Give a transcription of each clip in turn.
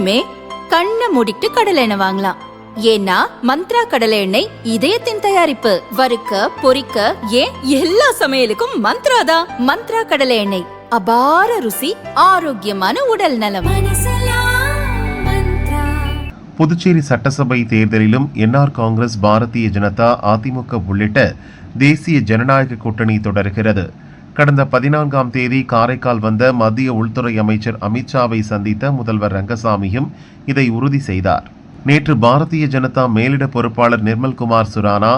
இனிமே கண்ணை மூடிட்டு கடலை எண்ணெய் வாங்கலாம். ஏன்னா மந்த்ரா கடலை எண்ணெய் இதயத்தின் தயாரிப்பு. வறுக்க பொரிக்க ஏன் எல்லா சமையலுக்கும் மந்த்ரா தான். மந்த்ரா கடலை எண்ணெய், அபார ருசி, ஆரோக்கியமான உடல் நலம். புதுச்சேரி சட்டசபை தேர்தலிலும் என்ஆர் காங்கிரஸ், பாரதிய ஜனதா, அதிமுக உள்ளிட்ட தேசிய ஜனநாயக கூட்டணி தொடர்கிறது. கடந்த 14ஆம் தேதி காரைக்கால் வந்த மத்திய உள்துறை அமைச்சர் அமித்ஷாவை சந்தித்த முதல்வர் ரங்கசாமியும் இதை உறுதி செய்தார். நேற்று பாரதிய ஜனதா மேலிட பொறுப்பாளர் நிர்மல்குமார் சுரானா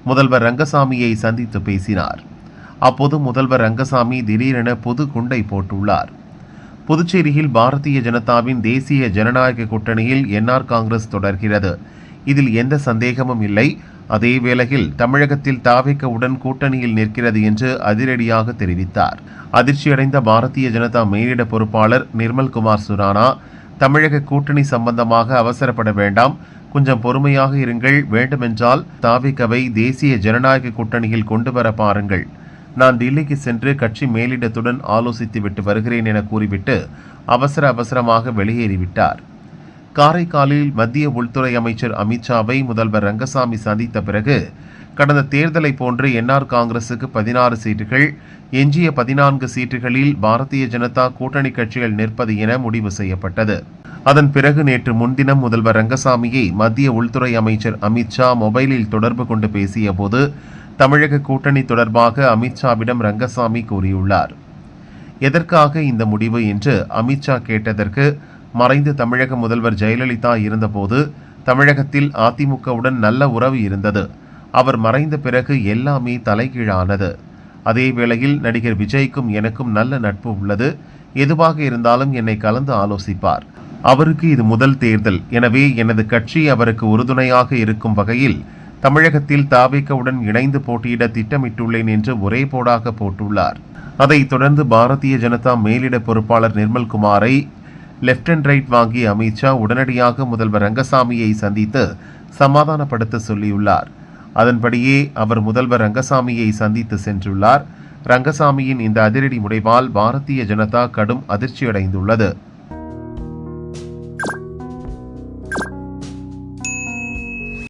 முதல்வர் ரங்கசாமியை சந்தித்து பேசினார். அப்போது முதல்வர் ரங்கசாமி திடீரென புது குண்டை போட்டுள்ளார். புதுச்சேரியில் பாரதிய ஜனதாவின் தேசிய ஜனநாயக கூட்டணியில் என்ஆர் காங்கிரஸ் தொடர்கிறது. இதில் எந்த சந்தேகமும் இல்லை. அதே வேளையில் தமிழகத்தில் தாவேகவுடன் கூட்டணியில் நிற்கிறது என்று அதிரடியாக தெரிவித்தார். அதிர்ச்சியடைந்த பாரதிய ஜனதா மேலிட பொறுப்பாளர் நிர்மல்குமார் சுரானா, தமிழக கூட்டணி சம்பந்தமாக அவசரப்பட வேண்டாம், கொஞ்சம் பொறுமையாக இருங்கள், வேண்டுமென்றால் தாவேகவை தேசிய ஜனநாயக கூட்டணியில் கொண்டு வர பாருங்கள். நான் டில்லிக்கு சென்று கட்சி மேலிடத்துடன் ஆலோசித்து விட்டு வருகிறேன் என கூறிவிட்டு அவசரமாக வெளியேறிவிட்டார். காரைக்காலில் மத்திய உள்துறை அமைச்சர் அமித்ஷாவை முதல்வர் ரங்கசாமி சந்தித்த பிறகு கடந்த தேர்தலை போன்று என்ஆர் காங்கிரசுக்கு 16 சீட்டுகள், எஞ்சிய 14 சீட்டுகளில் பாரதிய ஜனதா கூட்டணி கட்சிகள் நிற்பது என முடிவு செய்யப்பட்டது. அதன் பிறகு நேற்று முன்தினம் முதல்வர் ரங்கசாமியை மத்திய உள்துறை அமைச்சர் அமித்ஷா மொபைலில் தொடர்பு கொண்டு பேசிய போது தமிழக கூட்டணி தொடர்பாக அமித்ஷாவிடம் ரங்கசாமி கூறியுள்ளார். எதற்காக இந்த முடிவு என்று அமித்ஷா கேட்டதற்கு, மறைந்த தமிழக முதல்வர் ஜெயலலிதா இருந்தபோது தமிழகத்தில் அதிமுகவுடன் நல்ல உறவு இருந்தது. அவர் மறைந்த பிறகு எல்லாமே தலைகீழானது. அதே வேளையில் நடிகர் விஜய்க்கும் எனக்கும் நல்ல நட்பு உள்ளது. எதுவாக இருந்தாலும் என்னை கலந்து ஆலோசிப்பார். அவருக்கு இது முதல் தேர்தல். எனவே எனது கட்சி அவருக்கு உறுதுணையாக இருக்கும் வகையில் தமிழகத்தில் தாவேகவுடன் இணைந்து போட்டியிட திட்டமிட்டுள்ளேன் என்று ஒரே போடாக போட்டுள்ளார். அதைத் தொடர்ந்து பாரதிய ஜனதா மேலிட பொறுப்பாளர் நிர்மல்குமாரை லெப்ட் அண்ட் ரைட் வாங்கிய அமித்ஷா உடனடியாக முதல்வர் ரங்கசாமியை சந்தித்து சமாதானப்படுத்த சொல்லியுள்ளார். அதன்படியே அவர் முதல்வர் ரங்கசாமியை சந்தித்து சென்றுள்ளார். ரங்கசாமியின் இந்த அதிரடி முடிவால் பாரதிய ஜனதா கடும் அதிர்ச்சியடைந்துள்ளது.